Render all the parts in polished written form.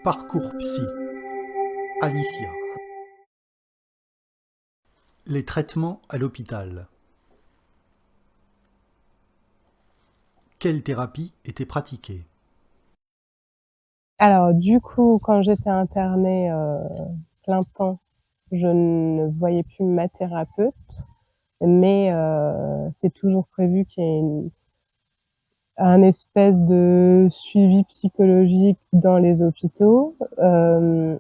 Parcours Psy. Alicia. Les traitements à l'hôpital. Quelle thérapie était pratiquée? Alors du coup, quand j'étais internée plein temps, je ne voyais plus ma thérapeute, mais c'est toujours prévu qu'il y ait un espèce de suivi psychologique dans les hôpitaux. Le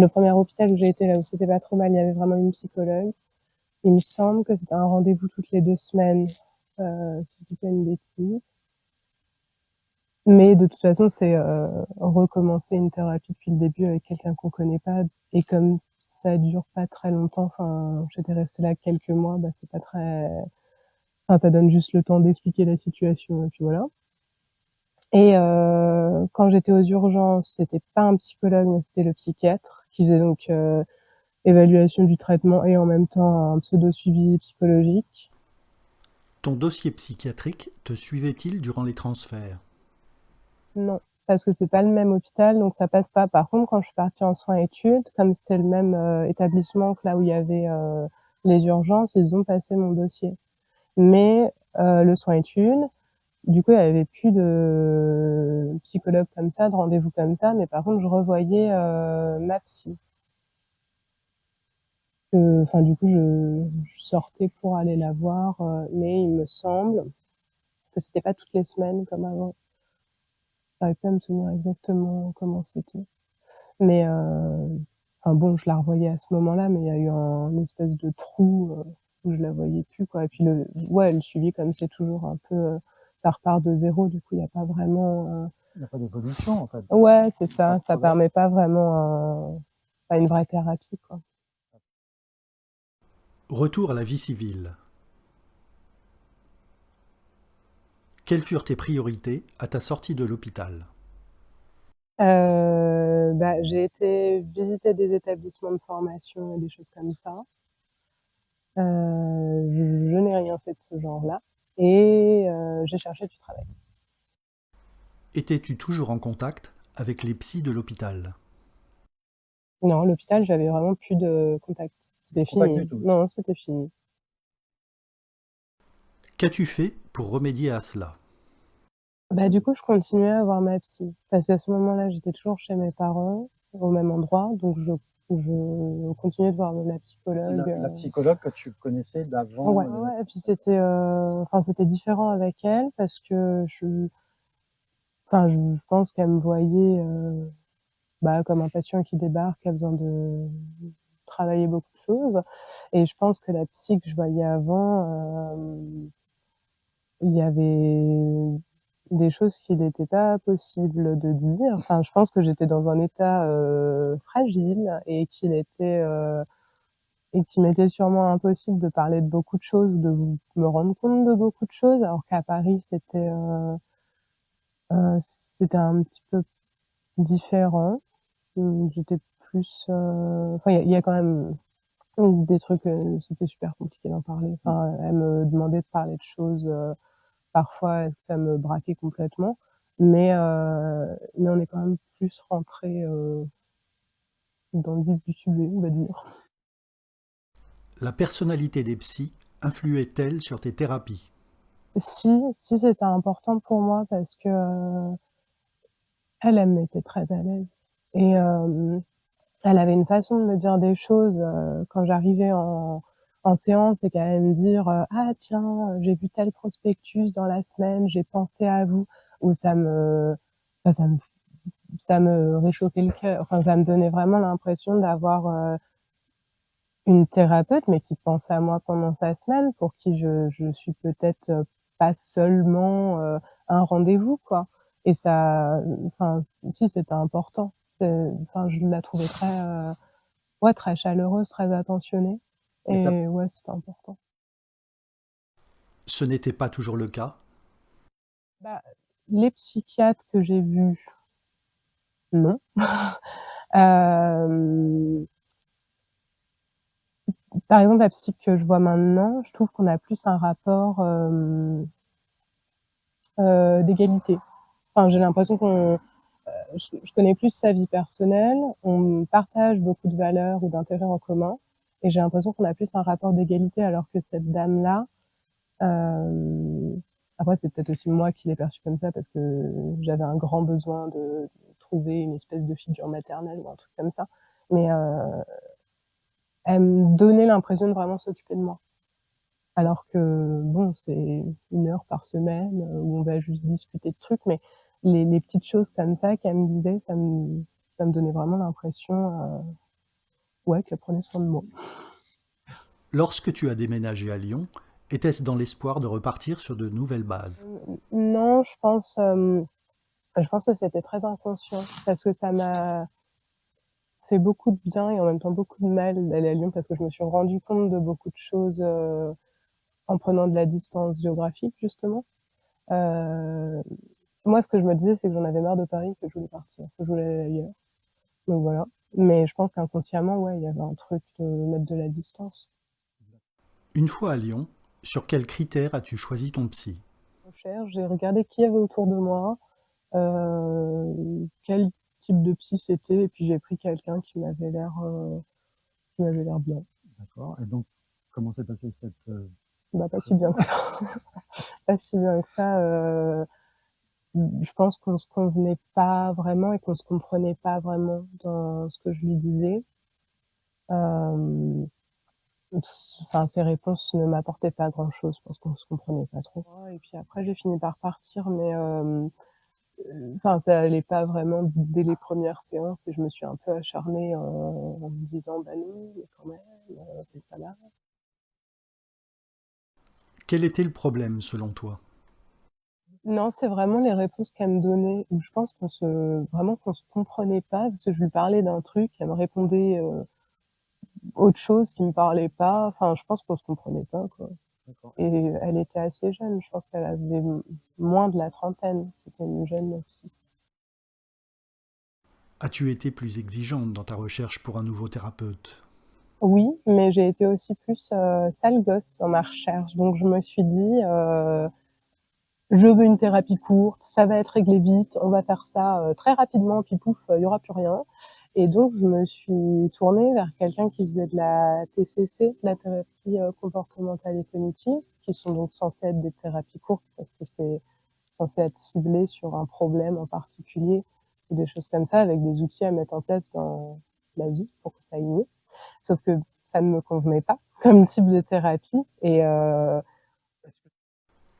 premier hôpital où j'ai été, là où c'était pas trop mal, il y avait vraiment une psychologue. Il me semble que c'était un rendez-vous toutes les 2 semaines, si je dis pas une bêtise. Mais de toute façon, c'est recommencer une thérapie depuis le début avec quelqu'un qu'on connaît pas. Et comme ça dure pas très longtemps, enfin, j'étais restée là quelques mois, bah c'est pas très, enfin, ça donne juste le temps d'expliquer la situation et puis voilà. Et quand j'étais aux urgences, c'était pas un psychologue, mais c'était le psychiatre qui faisait donc évaluation du traitement et en même temps un pseudo suivi psychologique. Ton dossier psychiatrique te suivait-il durant les transferts? Non, parce que c'est pas le même hôpital, donc ça passe pas. Par contre, quand je suis partie en soins études, comme c'était le même établissement que là où il y avait les urgences, ils ont passé mon dossier. Mais le soin études, du coup, il y avait plus de psychologue comme ça, de rendez-vous comme ça, mais par contre, je revoyais ma psy. Enfin, du coup, je sortais pour aller la voir, mais il me semble que c'était pas toutes les semaines comme avant. J'arrive pas à me souvenir exactement comment c'était. Mais enfin bon, je la revoyais à ce moment-là, mais il y a eu un espèce de trou où je la voyais plus, quoi. Et puis le suivi, comme c'est toujours un peu, ça repart de zéro, du coup, il n'y a pas vraiment. Il n'y a pas d'évolution, en fait. Ouais, c'est Pas ça. de Ça progrès. permet pas vraiment à une vraie thérapie, quoi. Retour à la vie civile. Quelles furent tes priorités à ta sortie de l'hôpital? Bah, j'ai été visiter des établissements de formation et des choses comme ça. Je n'ai rien fait de ce genre-là. Et j'ai cherché du travail. Étais-tu toujours en contact avec les psys de l'hôpital? Non, l'hôpital, j'avais vraiment plus de contact. C'était Contact du fini. tout. Non, c'était fini. Qu'as-tu fait pour remédier à cela? Bah, du coup, je continuais à voir ma psy. Parce qu'à ce moment-là, j'étais toujours chez mes parents, au même endroit. Donc, je continuais de voir la psychologue. La psychologue que tu connaissais Ouais, d'avant. ouais. Et puis, enfin, c'était différent avec elle parce que enfin, je pense qu'elle me voyait, bah, comme un patient qui débarque, qui a besoin de travailler beaucoup de choses. Et je pense que la psy que je voyais avant, il y avait des choses qu'il n'était pas possible de dire. Enfin, je pense que j'étais dans un état fragile et qu'il m'était sûrement impossible de parler de beaucoup de choses, de me rendre compte de beaucoup de choses, alors qu'à Paris c'était un petit peu différent. J'étais plus, enfin, il y a quand même des trucs, c'était super compliqué d'en parler. Enfin, elle me demandait de parler de choses. Parfois, ça me braquait complètement. Mais on est quand même plus rentré dans le vif du sujet, on va dire. La personnalité des psys influait-elle sur tes thérapies? Si c'était important pour moi parce que elle me mettait très à l'aise. Et elle avait une façon de me dire des choses quand j'arrivais en séance et qu'elle allait me dire ah tiens, j'ai vu tel prospectus dans la semaine, j'ai pensé à vous, ou enfin, ça me réchauffait le cœur. Enfin, ça me donnait vraiment l'impression d'avoir une thérapeute, mais qui pense à moi pendant sa semaine, pour qui je suis peut-être pas seulement un rendez-vous, quoi. Et ça, enfin, si c'était important. Enfin, je la trouvais très, ouais, très chaleureuse, très attentionnée. Et Et ouais, c'était important. Ce n'était pas toujours le cas. Bah, les psychiatres que j'ai vus, non. Euh, Par exemple, la psy que je vois maintenant, je trouve qu'on a plus un rapport d'égalité. Enfin, j'ai l'impression qu'on je connais plus sa vie personnelle, on partage beaucoup de valeurs ou d'intérêts en commun, et j'ai l'impression qu'on a plus un rapport d'égalité, alors que cette dame-là, après c'est peut-être aussi moi qui l'ai perçue comme ça parce que j'avais un grand besoin de trouver une espèce de figure maternelle ou un truc comme ça, mais elle me donnait l'impression de vraiment s'occuper de moi. Alors que bon, c'est 1 heure par semaine où on va juste discuter de trucs, mais les petites choses comme ça qu'elle me disait, ça me donnait vraiment l'impression, ouais, qu'elle prenait soin de moi. Lorsque tu as déménagé à Lyon, était-ce dans l'espoir de repartir sur de nouvelles bases? Non, je pense que c'était très inconscient parce que ça m'a fait beaucoup de bien et en même temps beaucoup de mal d'aller à Lyon, parce que je me suis rendu compte de beaucoup de choses en prenant de la distance géographique, justement. Euh, Moi, ce que je me disais, c'est que j'en avais marre de Paris, que je voulais partir, que je voulais aller ailleurs. Donc voilà. Mais je pense qu'inconsciemment, ouais, il y avait un truc de mettre de la distance. Une fois à Lyon, sur quels critères as-tu choisi ton psy? J'ai regardé qui y avait autour de moi, quel type de psy c'était, et puis j'ai pris quelqu'un qui m'avait l'air bien. D'accord. Et donc, comment s'est passée cette... Bah, pas si bien que ça. Pas si bien que ça. Je pense qu'on se convenait pas vraiment et qu'on se comprenait pas vraiment dans ce que je lui disais. Euh, Enfin, ses réponses ne m'apportaient pas grand-chose. Je pense qu'on se comprenait pas trop. Et puis après, j'ai fini par partir, mais enfin, ça allait pas vraiment dès les premières séances, et je me suis un peu acharnée en me disant, bah non, mais quand même, ça va. Quel était le problème selon toi? Non, c'est vraiment les réponses qu'elle me donnait, où je pense vraiment qu'on se comprenait pas, parce que je lui parlais d'un truc, elle me répondait autre chose qui me parlait pas. Enfin, je pense qu'on se comprenait pas, quoi. D'accord. Et elle était assez jeune, je pense qu'elle avait moins de la trentaine. C'était une jeune aussi. As-tu été plus exigeante dans ta recherche pour un nouveau thérapeute? Oui, mais j'ai été aussi plus sale gosse dans ma recherche. Donc je me suis dit, je veux une thérapie courte, ça va être réglé vite, on va faire ça très rapidement, puis pouf, il y aura plus rien. Et donc je me suis tournée vers quelqu'un qui faisait de la TCC, la thérapie comportementale et cognitive, qui sont donc censées être des thérapies courtes parce que c'est censé être ciblé sur un problème en particulier ou des choses comme ça, avec des outils à mettre en place dans la vie pour que ça aille mieux. Sauf que ça ne me convenait pas comme type de thérapie. Et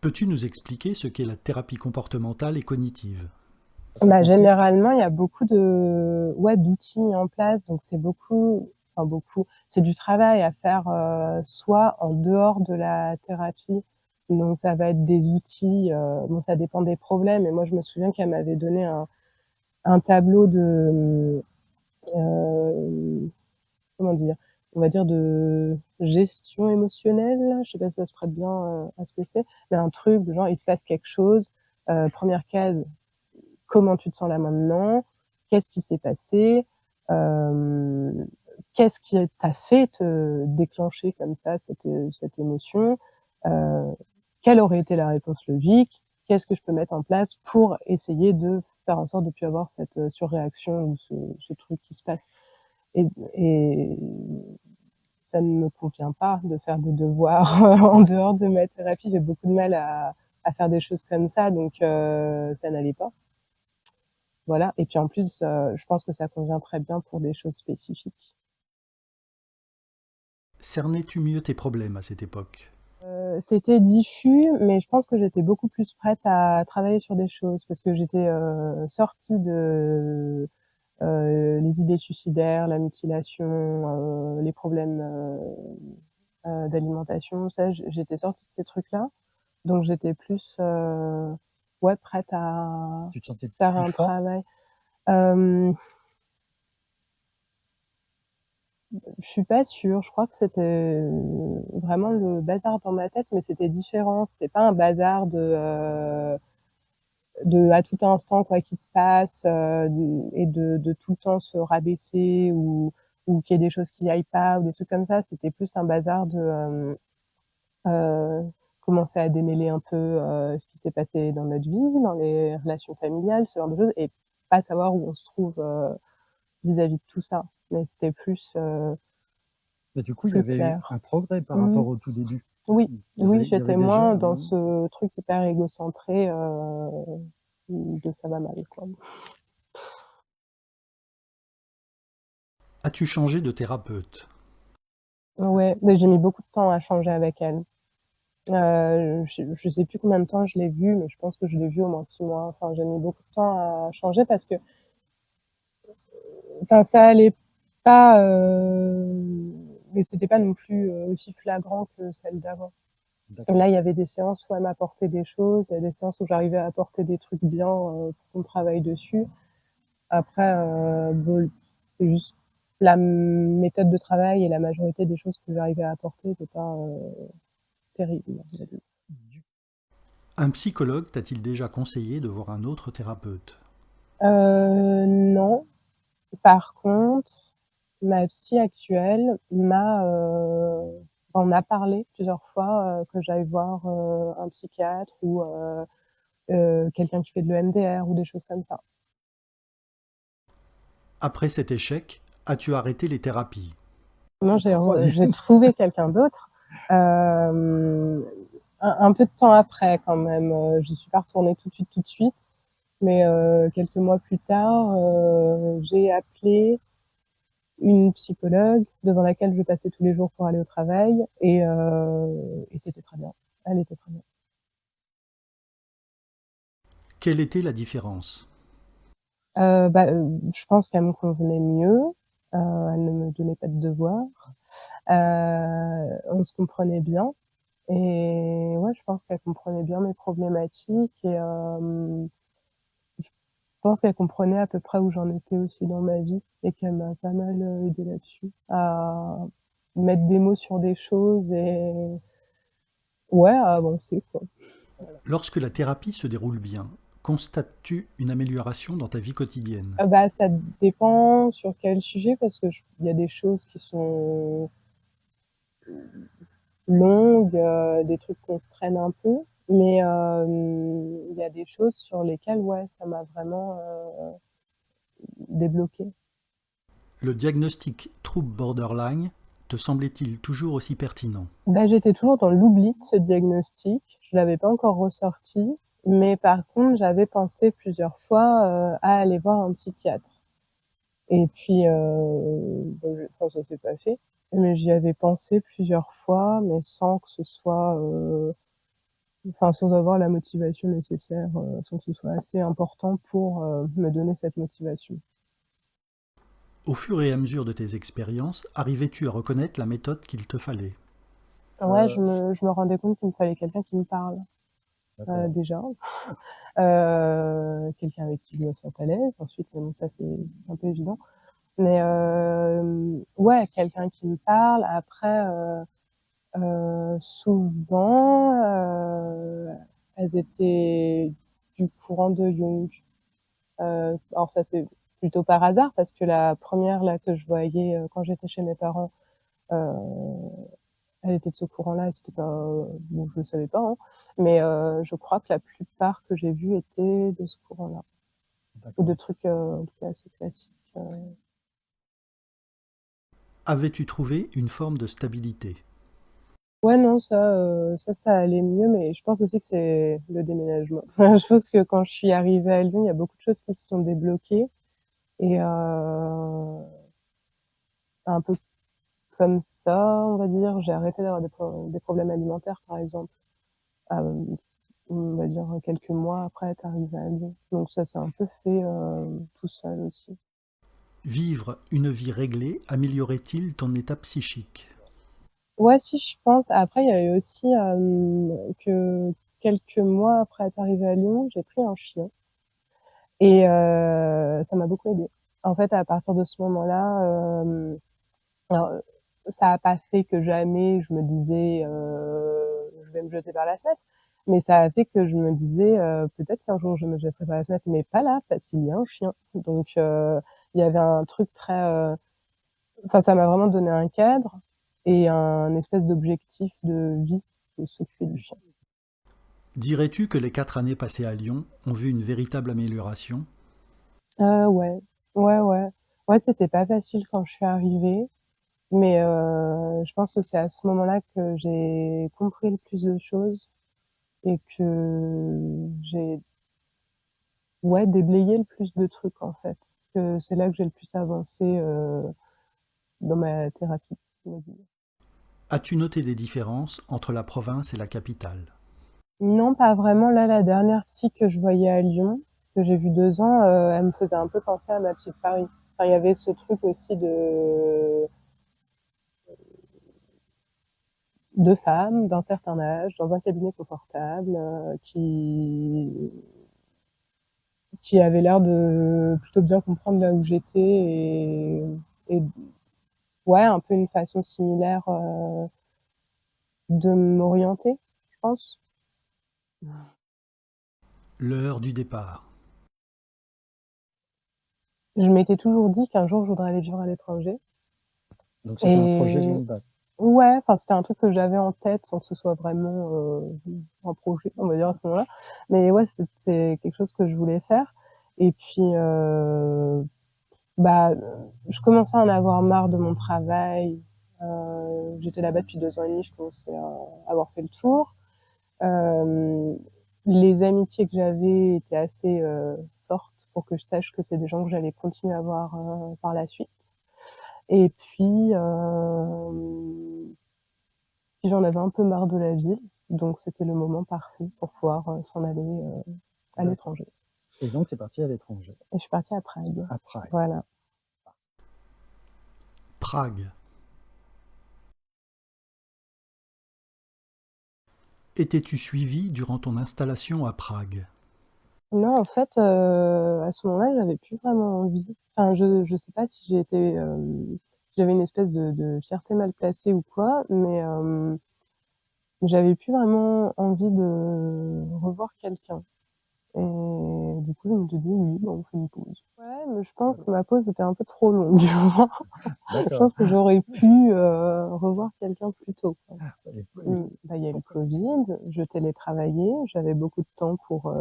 Peux-tu nous expliquer ce qu'est la thérapie comportementale et cognitive? ça consiste... généralement, il y a beaucoup d'outils mis en place. Donc c'est beaucoup, c'est du travail à faire soit en dehors de la thérapie. Donc ça va être des outils, bon, ça dépend des problèmes. Et moi, je me souviens qu'elle m'avait donné un tableau de comment dire, on va dire de gestion émotionnelle. Je sais pas si ça se prête bien à ce que c'est, mais un truc de genre, il se passe quelque chose. Première case, comment tu te sens là maintenant? Qu'est-ce qui s'est passé? euh, Qu'est-ce qui t'a fait te déclencher comme ça cette émotion? euh, Quelle aurait été la réponse logique? Qu'est-ce que je peux mettre en place pour essayer de faire en sorte de ne plus avoir cette surréaction ou ce truc qui se passe? Et ça ne me convient pas de faire des devoirs en dehors de ma thérapie. J'ai beaucoup de mal à faire des choses comme ça, donc ça n'allait pas. Voilà. Et puis en plus, je pense que ça convient très bien pour des choses spécifiques. Cernais-tu mieux tes problèmes à cette époque? C'était diffus, mais je pense que j'étais beaucoup plus prête à travailler sur des choses parce que j'étais sortie de les idées suicidaires, la mutilation, les problèmes d'alimentation. Ça, j'étais sortie de ces trucs-là, donc j'étais plus ouais, prête à Tu te sentais faire plus un fort? travail. Euh, Je suis pas sûre. Je crois que c'était vraiment le bazar dans ma tête, mais c'était différent. C'était pas un bazar de à tout instant quoi qui se passe et de tout le temps se rabaisser ou qu'il y ait des choses qui aillent pas ou des trucs comme ça. C'était plus un bazar de euh, commencer à démêler un peu ce qui s'est passé dans notre vie, dans les relations familiales, ce genre de choses, et pas savoir où on se trouve vis-à-vis de tout ça. Mais c'était plus Mais du coup, il y plus avait eu clair. un progrès par Mmh. rapport au tout début. Oui, Il y oui, avait j'étais déjà moins dans ce truc hyper égocentré de ça va mal, quoi. As-tu changé de thérapeute? Ouais, mais j'ai mis beaucoup de temps à changer avec elle. Je sais plus combien de temps je l'ai vue, mais je pense que je l'ai vue au moins 6 mois. Enfin, j'ai mis beaucoup de temps à changer parce que, enfin, ça allait pas, mais c'était pas non plus aussi flagrant que celle d'avant. Et là, il y avait des séances où elle m'apportait des choses, il y a des séances où j'arrivais à apporter des trucs bien pour qu'on travaille dessus. Après, bon, c'est juste la méthode de travail et la majorité des choses que j'arrivais à apporter n'étaient pas terribles, on va dire. Un psychologue t'a-t-il déjà conseillé de voir un autre thérapeute? Non. Par contre, ma psy actuelle m'en a parlé plusieurs fois que j'aille voir un psychiatre ou quelqu'un qui fait de l'EMDR ou des choses comme ça. Après cet échec, as-tu arrêté les thérapies? Non, Troisième. j'ai trouvé quelqu'un d'autre. Un peu de temps après, quand même. Je suis pas retournée tout de suite. Mais quelques mois plus tard, j'ai appelé une psychologue devant laquelle je passais tous les jours pour aller au travail et c'était très bien. Elle était très bien. Quelle était la différence? Je pense qu'elle me convenait mieux. Elle ne me donnait pas de devoirs. On se comprenait bien. Et ouais, je pense qu'elle comprenait bien mes problématiques et je pense qu'elle comprenait à peu près où j'en étais aussi dans ma vie et qu'elle m'a pas mal aidé là-dessus, à mettre des mots sur des choses et ouais, à avancer, quoi. Lorsque la thérapie se déroule bien, constates-tu une amélioration dans ta vie quotidienne? Ça dépend sur quel sujet parce que il y a des choses qui sont longues, des trucs qu'on se traîne un peu, mais il y a des choses sur lesquelles, ouais, ça m'a vraiment débloqué. Le diagnostic trouble borderline te semblait-il toujours aussi pertinent? J'étais toujours dans l'oubli de ce diagnostic. Je l'avais pas encore ressorti, mais par contre, j'avais pensé plusieurs fois à aller voir un psychiatre. Et puis, enfin, ça s'est pas fait, mais j'y avais pensé plusieurs fois, mais sans que ce soit, enfin, sans avoir la motivation nécessaire, sans que ce soit assez important pour me donner cette motivation. Au fur et à mesure de tes expériences, arrivais-tu à reconnaître la méthode qu'il te fallait? Ouais, je me rendais compte qu'il me fallait quelqu'un qui me parle, déjà. Quelqu'un avec qui je me sente à l'aise. Ensuite, mais bon, ça c'est un peu évident. Mais ouais, quelqu'un qui me parle. Après, souvent, elles étaient du courant de Jung. Alors ça c'est plutôt par hasard parce que la première là que je voyais quand j'étais chez mes parents, euh, elle était de ce courant-là et c'était pas bon, je le savais pas, hein, mais je crois que la plupart que j'ai vus étaient de ce courant-là ou de trucs en tout cas assez classiques. Avais-tu trouvé une forme de stabilité? Ouais, non, ça allait mieux, mais je pense aussi que c'est le déménagement. Je pense que quand je suis arrivée à Lyon, il y a beaucoup de choses qui se sont débloquées et un peu comme ça, on va dire, j'ai arrêté d'avoir des problèmes alimentaires, par exemple. Euh, on va dire quelques mois après être arrivée à Lyon. Donc ça s'est un peu fait tout seul aussi. Vivre une vie réglée améliorait-il ton état psychique? Ouais, si je pense. Après, il y a eu aussi que quelques mois après être arrivée à Lyon, j'ai pris un chien et ça m'a beaucoup aidée. En fait, à partir de ce moment-là, alors, ça a pas fait que jamais je me disais je vais me jeter par la fenêtre, mais ça a fait que je me disais peut-être qu'un jour je me jetterai par la fenêtre, mais pas là parce qu'il y a un chien. Donc il y avait un truc très, enfin ça m'a vraiment donné un cadre et un espèce d'objectif de vie de s'occuper du chien. Dirais-tu que les 4 années passées à Lyon ont vu une véritable amélioration? Ouais. Ouais, ouais. Ouais, c'était pas facile quand je suis arrivée, mais je pense que c'est à ce moment-là que j'ai compris le plus de choses et que j'ai, ouais, déblayé le plus de trucs, en fait. Que c'est là que j'ai le plus avancé dans ma thérapie, on va dire. As-tu noté des différences entre la province et la capitale? Non, pas vraiment. Là, la dernière psy que je voyais à Lyon, que j'ai vue 2 ans, elle me faisait un peu penser à ma petite Paris. Enfin, il y avait ce truc aussi de femmes d'un certain âge, dans un cabinet confortable, qui avait l'air de plutôt bien comprendre là où j'étais et ouais, un peu une façon similaire de m'orienter, je pense. L'heure du départ. Je m'étais toujours dit qu'un jour je voudrais aller vivre à l'étranger. Donc c'était un projet de Et longue date. ouais, enfin c'était un truc que j'avais en tête sans que ce soit vraiment un projet, on va dire à ce moment-là. Mais ouais, c'est quelque chose que je voulais faire. Et puis bah, je commençais à en avoir marre de mon travail. J'étais là-bas depuis 2 ans et demi, je commençais à avoir fait le tour. Euh, les amitiés que j'avais étaient assez fortes pour que je sache que c'est des gens que j'allais continuer à voir par la suite. Et puis j'en avais un peu marre de la ville, donc c'était le moment parfait pour pouvoir s'en aller à D'accord. l'étranger. Et donc tu es parti à l'étranger, Et je suis partie à Prague. à Prague. Voilà. Prague. Étais-tu suivi durant ton installation à Prague? Non, en fait, à ce moment-là, j'avais plus vraiment envie. Enfin, je sais pas si j'avais une espèce de fierté mal placée ou quoi, mais j'avais plus vraiment envie de revoir quelqu'un. Et du coup, je me suis dit: «Oui, bah, on fait une pause». Ouais, mais je pense que ma pause était un peu trop longue, tu vois? Je D'accord. pense que j'aurais pu revoir quelqu'un plus tôt, quoi. Et Bah, il y a eu le pourquoi? Covid, je télétravaillais, j'avais beaucoup de temps pour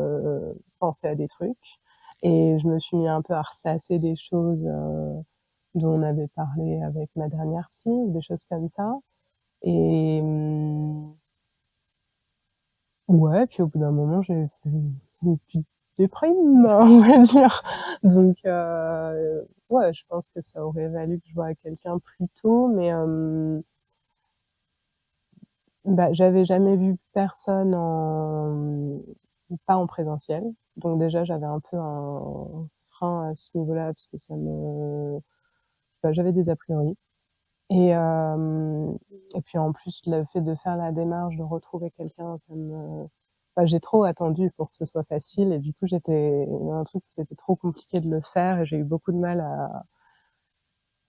penser à des trucs. Et je me suis mis un peu à ressasser des choses dont on avait parlé avec ma dernière psy, des choses comme ça. Et ouais, puis au bout d'un moment, j'ai fait une petite déprime, on va dire. Donc, ouais, je pense que ça aurait valu que je voie quelqu'un plus tôt, mais bah, j'avais jamais vu personne pas en présentiel. Donc déjà, j'avais un peu un frein à ce niveau-là, parce que bah, j'avais des a priori. Et, et puis en plus, le fait de faire la démarche, de retrouver quelqu'un, enfin, j'ai trop attendu pour que ce soit facile. Et du coup, j'étais dans un truc où c'était trop compliqué de le faire et j'ai eu beaucoup de mal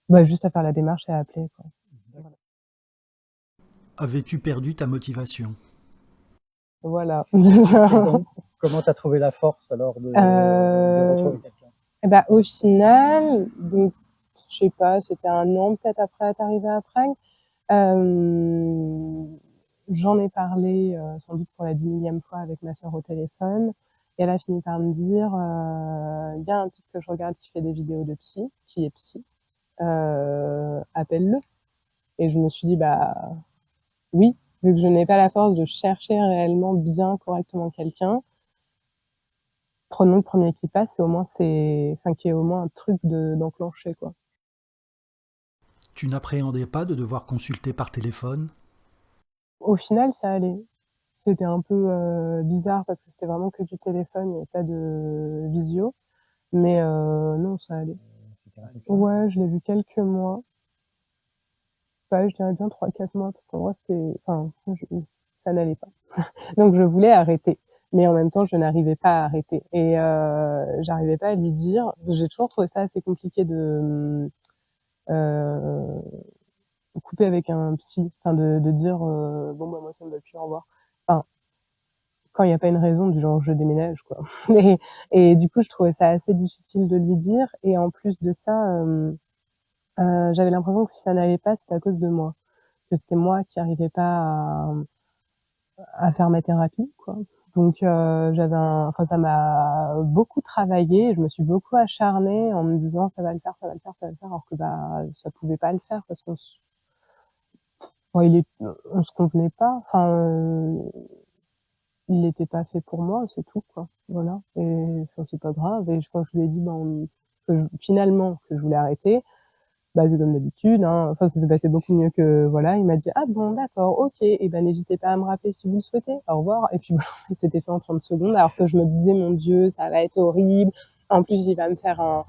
bah, juste à faire la démarche et à appeler, quoi. Voilà. Avais-tu perdu ta motivation? Voilà. Et donc, comment tu as trouvé la force alors de retrouver quelqu'un? Et bah, au final, donc, je sais pas, c'était 1 an peut-être après être arrivée à Prague. Euh, J'en ai parlé sans doute pour la 10 000e fois avec ma sœur au téléphone. Et elle a fini par me dire, il y a un type que je regarde qui fait des vidéos de psy, qui est psy, appelle-le. Et je me suis dit, bah oui, vu que je n'ai pas la force de chercher réellement bien, correctement quelqu'un, prenons le premier qui passe, et au moins enfin, qu'il y ait au moins un truc d'enclencher, quoi. Tu n'appréhendais pas de devoir consulter par téléphone? Au final, ça allait. C'était un peu bizarre parce que c'était vraiment que du téléphone, il n'y avait pas de visio. Mais non, ça allait. C'était un peu calme. Ouais, je l'ai vu quelques mois. Ouais, je dirais bien 3, 4 mois, parce qu'en vrai, enfin, ça n'allait pas. Donc, je voulais arrêter. Mais en même temps, je n'arrivais pas à arrêter. Et j'arrivais pas à lui dire. J'ai toujours trouvé ça assez compliqué de couper avec un psy. Enfin, de dire, bon, bah, moi, ça me va plus, au revoir. Enfin, quand il n'y a pas une raison du genre je déménage, quoi. Et du coup, je trouvais ça assez difficile de lui dire. Et en plus de ça, j'avais l'impression que si ça n'allait pas, c'était à cause de moi. Que c'était moi qui n'arrivais pas à faire ma thérapie, quoi. Donc enfin ça m'a beaucoup travaillé, je me suis beaucoup acharnée en me disant ça va le faire, ça va le faire, ça va le faire, alors que ça pouvait pas le faire parce qu'on on se convenait pas. Enfin, il n'était pas fait pour moi, c'est tout quoi. Voilà. Et enfin, c'est pas grave. Et quand je lui ai dit finalement que je voulais arrêter, c'est comme d'habitude, hein. Enfin, ça s'est passé beaucoup mieux que voilà. Il m'a dit ah bon d'accord, ok. Et n'hésitez pas à me rappeler si vous le souhaitez. Au revoir. Et puis voilà, c'était fait en 30 secondes. Alors que je me disais mon Dieu, ça va être horrible. En plus, il va me faire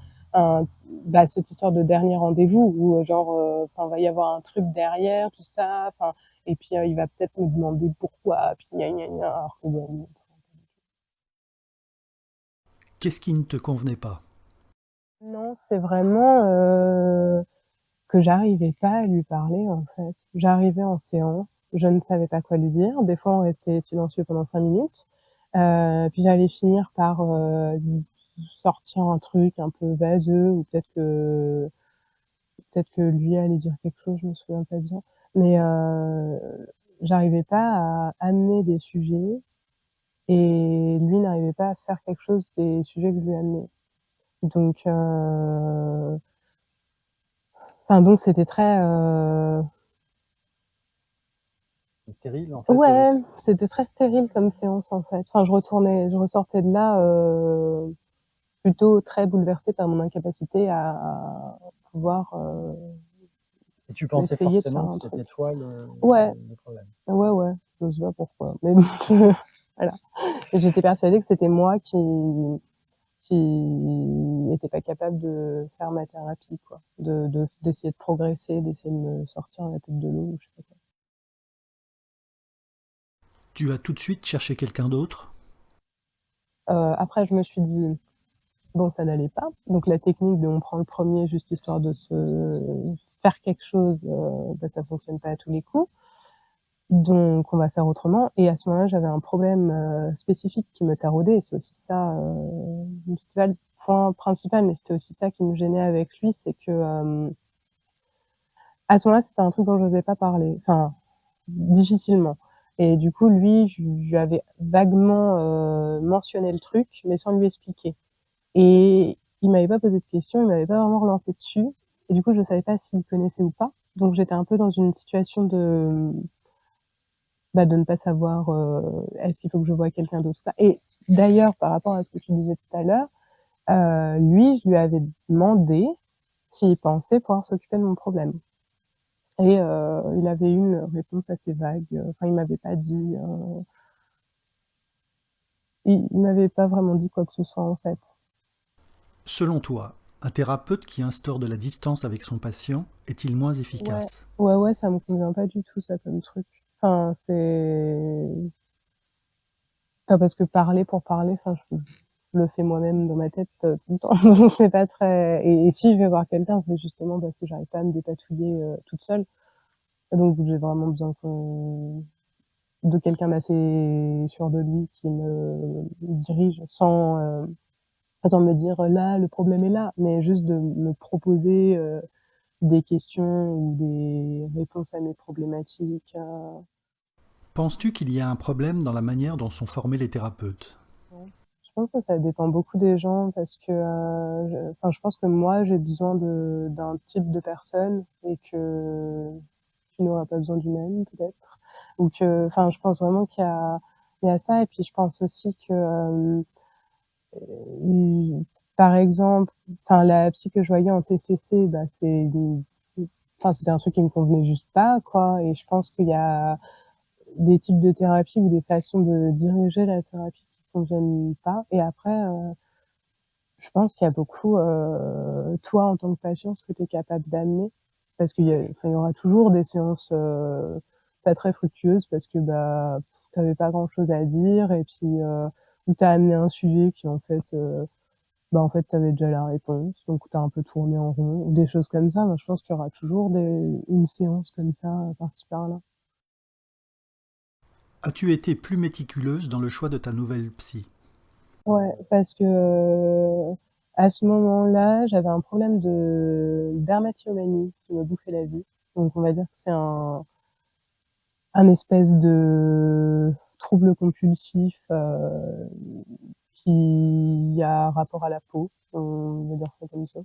cette histoire de dernier rendez-vous où enfin va y avoir un truc derrière tout ça. Enfin et puis il va peut-être me demander pourquoi. Puis gna gna gna. Alors que bon. Qu'est-ce qui ne te convenait pas? Non, c'est vraiment que j'arrivais pas à lui parler en fait. J'arrivais en séance, je ne savais pas quoi lui dire. Des fois, on restait silencieux pendant 5 minutes. Puis j'allais finir par sortir un truc un peu vaseux ou peut-être que lui allait dire quelque chose, je me souviens pas bien. Mais j'arrivais pas à amener des sujets et lui n'arrivait pas à faire quelque chose des sujets que je lui amenais. Donc c'était très stérile en fait. ouais, c'était très stérile comme séance en fait. Enfin, je ressortais de là plutôt très bouleversée par mon incapacité à pouvoir Et tu pensais essayer de faire forcément un que truc. c'était toi Ouais, le problème. ouais, je sais pas pourquoi, mais bon, voilà. Et j'étais persuadée que c'était moi qui n'était pas capable de faire ma thérapie, quoi, d'essayer de progresser, d'essayer de me sortir la tête de l'eau, je sais pas quoi. Tu as tout de suite cherché quelqu'un d'autre? Après, je me suis dit, bon, ça n'allait pas. Donc la technique de on prend le premier juste histoire de se faire quelque chose, ça fonctionne pas à tous les coups. Donc on va faire autrement. Et à ce moment-là, j'avais un problème spécifique qui me taraudait. Et c'est aussi ça, c'était pas le point principal, mais c'était aussi ça qui me gênait avec lui, c'est que à ce moment-là, c'était un truc dont j'osais pas parler. Enfin, difficilement. Et du coup, lui, je lui avais vaguement mentionné le truc, mais sans lui expliquer. Et il m'avait pas posé de questions, il m'avait pas vraiment relancé dessus. Et du coup, je savais pas s'il connaissait ou pas. Donc j'étais un peu dans une situation de ne pas savoir est-ce qu'il faut que je voie quelqu'un d'autre ou pas. Et d'ailleurs, par rapport à ce que tu disais tout à l'heure, lui, je lui avais demandé s'il pensait pouvoir s'occuper de mon problème. Et il avait eu une réponse assez vague. Enfin, il m'avait pas dit, il m'avait pas vraiment dit quoi que ce soit en fait. Selon toi, un thérapeute qui instaure de la distance avec son patient est-il moins Ouais, efficace? ouais, ça me convient pas du tout ça comme truc. Enfin, parce que parler pour parler, enfin, je le fais moi-même dans ma tête tout le temps. Donc c'est pas très. Et si je vais voir quelqu'un, c'est justement parce que j'arrive pas à me dépatouiller toute seule. Et donc j'ai vraiment besoin de quelqu'un d'assez sûr de lui qui me dirige sans me dire là le problème est là, mais juste de me proposer des questions ou des réponses à mes problématiques. Penses-tu qu'il y a un problème dans la manière dont sont formés les thérapeutes? Je pense que ça dépend beaucoup des gens parce que je pense que moi j'ai besoin d'un type de personne et que tu n'auras pas besoin du même peut-être, ou que enfin je pense vraiment qu'il y a ça. Et puis je pense aussi que par exemple, enfin la psy que je voyais en TCC, c'était un truc qui me convenait juste pas quoi. Et je pense qu'il y a des types de thérapie ou des façons de diriger la thérapie qui conviennent pas. Et après je pense qu'il y a beaucoup toi en tant que patient ce que tu es capable d'amener, parce il y aura toujours des séances pas très fructueuses parce que tu n'avais pas grand chose à dire, et puis où tu as amené un sujet qui en fait tu avais déjà la réponse, donc tu as un peu tourné en rond ou des choses comme ça. Moi je pense qu'il y aura toujours une séance comme ça par-ci par-là. As-tu été plus méticuleuse dans le choix de ta nouvelle psy? Ouais, parce que à ce moment-là, j'avais un problème de dermatillomanie qui me bouffait la vie. Donc on va dire que c'est un espèce de trouble compulsif qui a rapport à la peau, on va dire ça comme ça.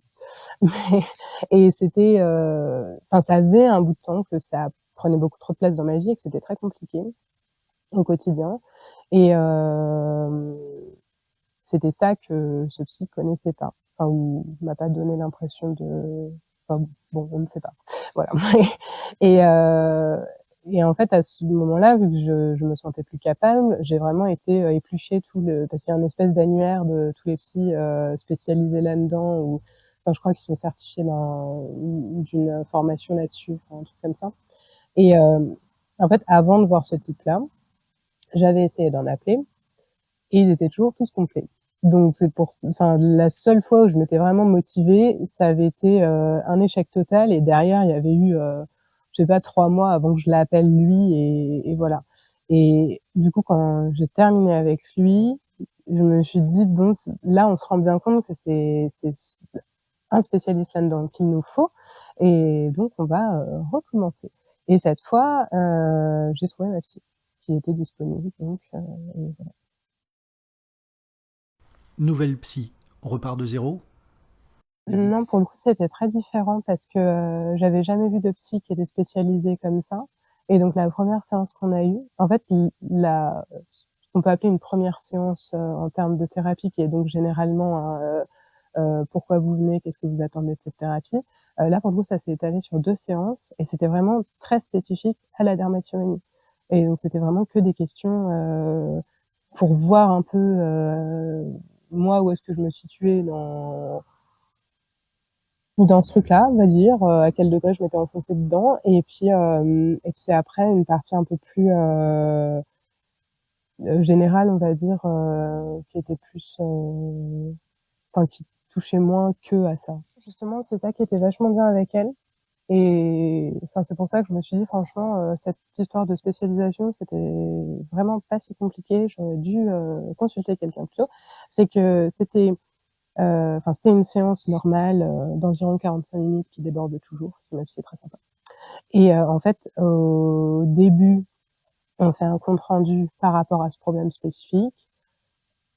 Mais, et c'était, enfin, ça faisait un bout de temps que ça prenait beaucoup trop de place dans ma vie et que c'était très compliqué au quotidien. Et c'était ça que ce psy connaissait pas, enfin, ou m'a pas donné l'impression de. Enfin, bon, on ne sait pas. Voilà. Et, et en fait, à ce moment-là, vu que je me sentais plus capable, j'ai vraiment été éplucher parce qu'il y a une espèce d'annuaire de tous les psys spécialisés là-dedans, ou enfin, je crois qu'ils sont certifiés d'une formation là-dessus, enfin, un truc comme ça. Et en fait, avant de voir ce type-là, j'avais essayé d'en appeler et ils étaient toujours tous complets. Donc enfin, la seule fois où je m'étais vraiment motivée, ça avait été un échec total, et derrière il y avait eu, je sais pas, 3 mois avant que je l'appelle lui, et voilà. Et du coup, quand j'ai terminé avec lui, je me suis dit bon, là on se rend bien compte que c'est un spécialiste là-dedans qu'il nous faut, et donc on va recommencer. Et cette fois, j'ai trouvé ma psy qui était disponible, donc et voilà. Nouvelle psy, on repart de zéro? Non, pour le coup, c'était très différent parce que j'avais jamais vu de psy qui était spécialisée comme ça. Et donc la première séance qu'on a eue, en fait, ce qu'on peut appeler une première séance en termes de thérapie, qui est donc généralement pourquoi vous venez, qu'est-ce que vous attendez de cette thérapie. Là, pour le coup, ça s'est étalé sur 2 séances et c'était vraiment très spécifique à la dermatillomanie. Et donc c'était vraiment que des questions pour voir un peu moi où est-ce que je me situais dans ce truc-là, on va dire, à quel degré je m'étais enfoncée dedans. Et puis après, une partie un peu plus générale, on va dire, qui était plus, enfin, qui touchait moins que à ça. Justement, c'est ça qui était vachement bien avec elle. Et enfin, c'est pour ça que je me suis dit, franchement, cette histoire de spécialisation, c'était vraiment pas si compliqué. J'aurais dû consulter quelqu'un plus tôt. C'est que enfin, c'est une séance normale d'environ 45 minutes qui déborde toujours, parce que ma fille est très sympa. Et en fait, au début, on fait un compte rendu par rapport à ce problème spécifique.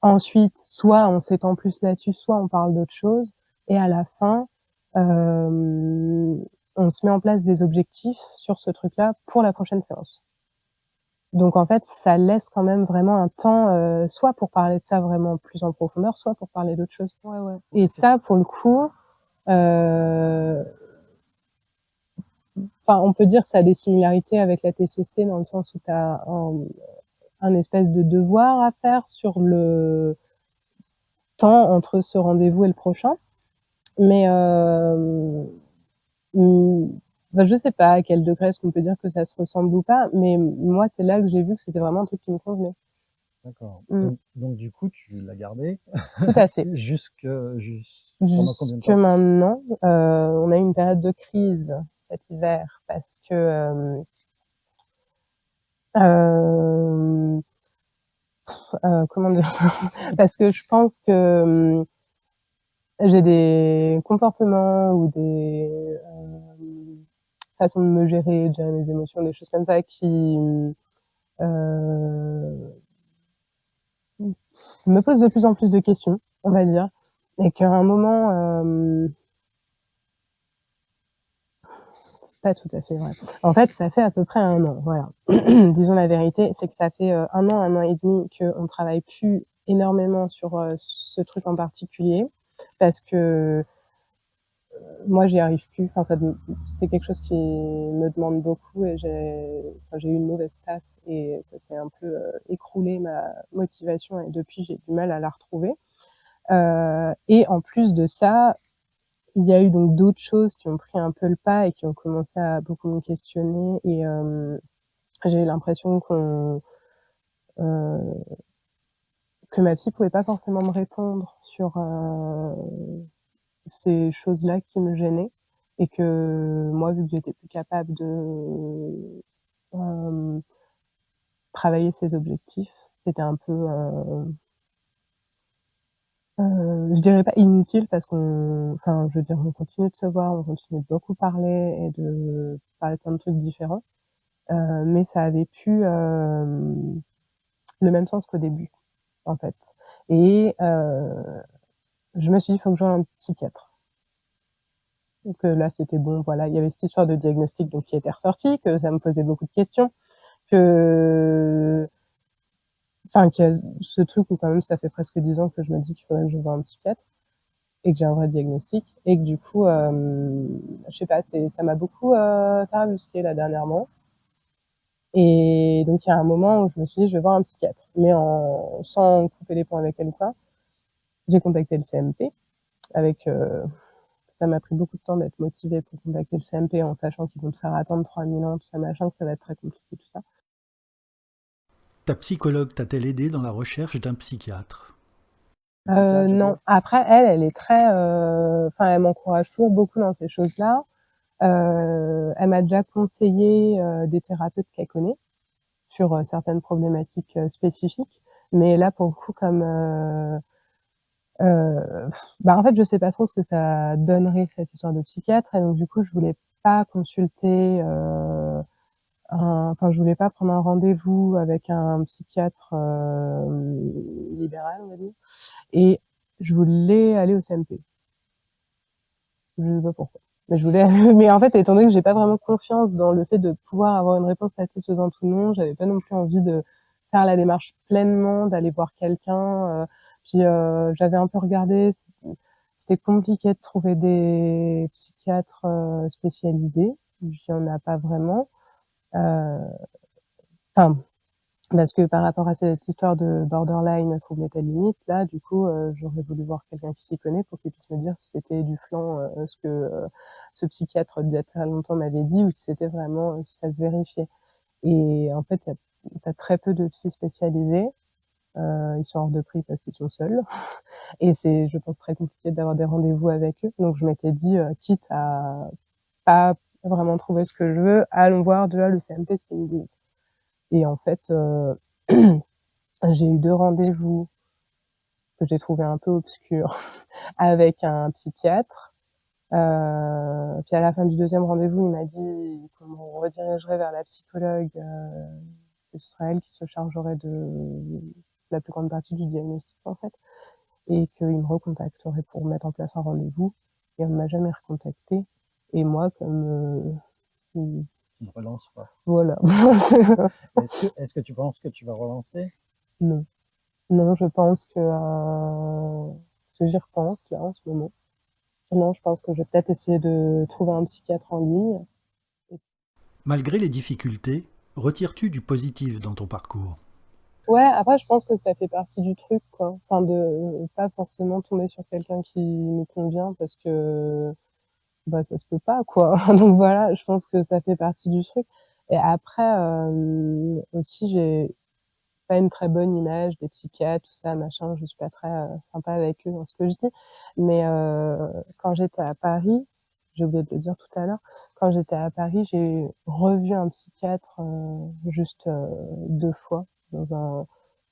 Ensuite, soit on s'étend plus là-dessus, soit on parle d'autre chose. Et à la fin, on se met en place des objectifs sur ce truc-là pour la prochaine séance. Donc en fait, ça laisse quand même vraiment un temps, soit pour parler de ça vraiment plus en profondeur, soit pour parler d'autres choses. Ouais, ouais. Et ça, pour le coup, enfin, on peut dire que ça a des similarités avec la TCC dans le sens où tu as un espèce de devoir à faire sur le temps entre ce rendez-vous et le prochain. Mais ben, je sais pas à quel degré est-ce qu'on peut dire que ça se ressemble ou pas, mais moi, c'est là que j'ai vu que c'était vraiment un truc qui me convenait. D'accord. Mm. Donc, du coup, tu l'as gardé Tout à fait. pendant combien de Jusque temps? maintenant, on a eu une période de crise cet hiver parce que comment dire ça? Parce que je pense que j'ai des comportements ou des façons de me gérer, de gérer mes émotions, des choses comme ça qui me posent de plus en plus de questions, on va dire, et qu'à un moment, c'est pas tout à fait vrai. En fait, ça fait à peu près 1 an, voilà. Disons la vérité, c'est que ça fait 1 an et demi qu'on travaille plus énormément sur ce truc en particulier, parce que moi, j'y arrive plus. Enfin, c'est quelque chose qui me demande beaucoup, et j'ai eu une mauvaise passe et ça s'est un peu écroulé, ma motivation, et depuis, j'ai du mal à la retrouver. Et en plus de ça, il y a eu donc d'autres choses qui ont pris un peu le pas et qui ont commencé à beaucoup me questionner, et j'ai eu l'impression que ma psy pouvait pas forcément me répondre sur ces choses-là qui me gênaient, et que moi, vu que j'étais plus capable de travailler ces objectifs, c'était un peu, je dirais pas inutile, parce enfin, je veux dire, on continue de se voir, on continue de beaucoup parler et de parler de plein de trucs différents, mais ça avait pu le même sens qu'au début, en fait. Et je me suis dit, il faut que je voie un psychiatre. Donc là, c'était bon, voilà. Il y avait cette histoire de diagnostic donc qui était ressortie, que ça me posait beaucoup de questions, que... Enfin, qu'il y a ce truc où quand même ça fait presque 10 ans que je me dis qu'il faudrait que je voie un psychiatre et que j'ai un vrai diagnostic et que du coup, je sais pas, ça m'a beaucoup tarabusqué là dernièrement. Et donc il y a un moment où je me suis dit je vais voir un psychiatre, mais sans couper les ponts avec elle ou quoi. J'ai contacté le CMP avec ça m'a pris beaucoup de temps d'être motivée pour contacter le CMP en sachant qu'ils vont te faire attendre 3000 ans, tout ça machin, que ça va être très compliqué tout ça. Ta psychologue t'a-t-elle aidé dans la recherche d'un psychiatre? Non. Après, elle est très, enfin, elle m'encourage toujours beaucoup dans ces choses-là. Elle m'a déjà conseillé des thérapeutes qu'elle connaît sur certaines problématiques spécifiques. Mais là, pour le coup, comme bah en fait, je sais pas trop ce que ça donnerait cette histoire de psychiatre, et donc du coup, je voulais pas consulter. Enfin, je voulais pas prendre un rendez-vous avec un psychiatre libéral, on va dire, et je voulais aller au CMP. Je sais pas pourquoi. Mais je voulais, mais en fait, étant donné que j'ai pas vraiment confiance dans le fait de pouvoir avoir une réponse satisfaisante ou non, j'avais pas non plus envie de faire la démarche pleinement, d'aller voir quelqu'un. Puis j'avais un peu regardé, c'était compliqué de trouver des psychiatres spécialisés. Il y en a pas vraiment. Enfin, parce que par rapport à cette histoire de borderline, trouble méta limite, là, du coup, j'aurais voulu voir quelqu'un qui s'y connaît pour qu'il puisse me dire si c'était du flan, ce que ce psychiatre d'il y a très longtemps m'avait dit, ou si c'était vraiment, si ça se vérifiait. Et en fait, t'as très peu de psy spécialisés. Ils sont hors de prix parce qu'ils sont seuls. Et c'est, je pense, très compliqué d'avoir des rendez-vous avec eux. Donc, je m'étais dit, quitte à pas vraiment trouver ce que je veux, allons voir déjà le CMP ce qu'ils me disent. Et en fait, j'ai eu 2 rendez-vous que j'ai trouvé un peu obscurs avec un psychiatre. Puis à la fin du 2e rendez-vous, il m'a dit qu'on me redirigerait vers la psychologue, que ce serait elle qui se chargerait de la plus grande partie du diagnostic en fait, et qu'il me recontacterait pour mettre en place un rendez-vous. Et on ne m'a jamais recontacté. Et moi, comme Tu ne relances pas. voilà. Est-ce que tu penses que tu vas relancer? Non. Non, je pense que parce que j'y repense là en ce moment. Non, je pense que je vais peut-être essayer de trouver un psychiatre en ligne. Malgré les difficultés, retires-tu du positif dans ton parcours? Ouais, après, je pense que ça fait partie du truc, quoi. Enfin, de pas forcément tomber sur quelqu'un qui nous convient parce que, bah, ça se peut pas, quoi. Donc voilà, je pense que ça fait partie du truc. Et après, aussi, j'ai pas une très bonne image des psychiatres, tout ça, machin. Je suis pas très sympa avec eux dans ce que je dis. Mais quand j'étais à Paris, j'ai oublié de le dire tout à l'heure, quand j'étais à Paris, j'ai revu un psychiatre juste 2 fois dans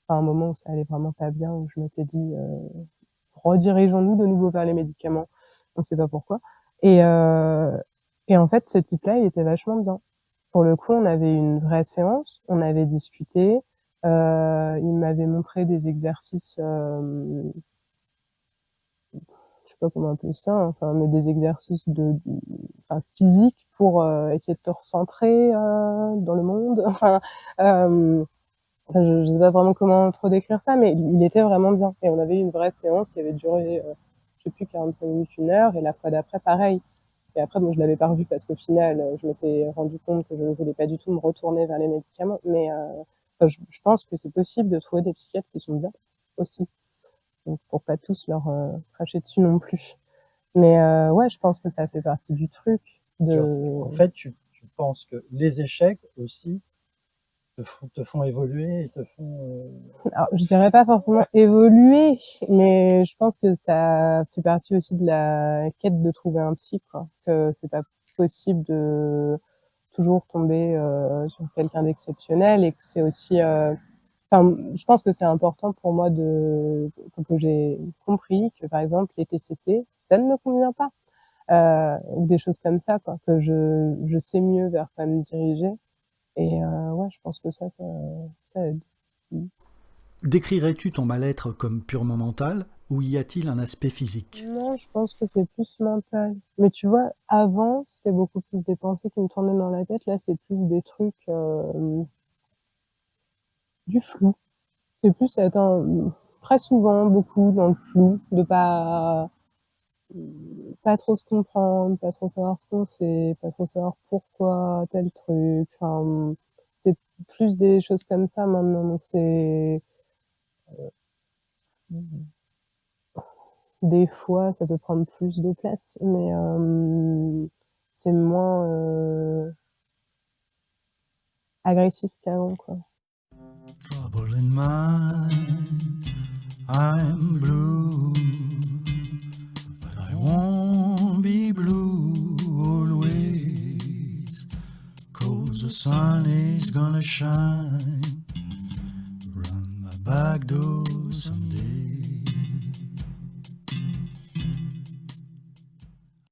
un moment où ça allait vraiment pas bien, où je m'étais dit redirigeons-nous de nouveau vers les médicaments. On sait pas pourquoi. Et et en fait, ce type-là, il était vachement bien. Pour le coup, on avait une vraie séance, on avait discuté. Il m'avait montré des exercices, je sais pas comment appeler ça, enfin, mais des exercices enfin, physiques pour essayer de te recentrer dans le monde. Enfin, je sais pas vraiment comment trop décrire ça, mais il était vraiment bien. Et on avait eu une vraie séance qui avait duré, je sais plus, 45 minutes, 1 heure, et la fois d'après, pareil. Et après, bon, je l'avais pas revu parce qu'au final, je m'étais rendu compte que je ne voulais pas du tout me retourner vers les médicaments. Mais enfin, je pense que c'est possible de trouver des psychiatres qui sont bien aussi. Donc, pour pas tous leur cracher dessus non plus. Mais ouais, je pense que ça fait partie du truc. En fait, tu penses que les échecs aussi te font évoluer et te font... Alors, je dirais pas forcément évoluer, mais je pense que ça fait partie aussi de la quête de trouver un psy, quoi. Que c'est pas possible de toujours tomber sur quelqu'un d'exceptionnel, et que c'est aussi enfin, je pense que c'est important pour moi que j'ai compris que par exemple les TCC, ça ne me convient pas, ou des choses comme ça, quoi, que je sais mieux vers quoi me diriger. Et ouais, je pense que ça aide. Décrirais-tu ton mal-être comme purement mental ou y a-t-il un aspect physique? Non, je pense que c'est plus mental. Mais tu vois, avant, c'était beaucoup plus des pensées qui me tournaient dans la tête. Là, c'est plus des trucs, du flou. C'est plus être très souvent, beaucoup dans le flou, de pas trop se comprendre, pas trop savoir ce qu'on fait, pas trop savoir pourquoi tel truc. Enfin, c'est plus des choses comme ça maintenant. Donc c'est des fois, ça peut prendre plus de place, mais c'est moins agressif qu'avant, quoi. Trouble in mind, I'm blue, but I won't be blue always, 'cause the sun is gonna shine. Run my back door some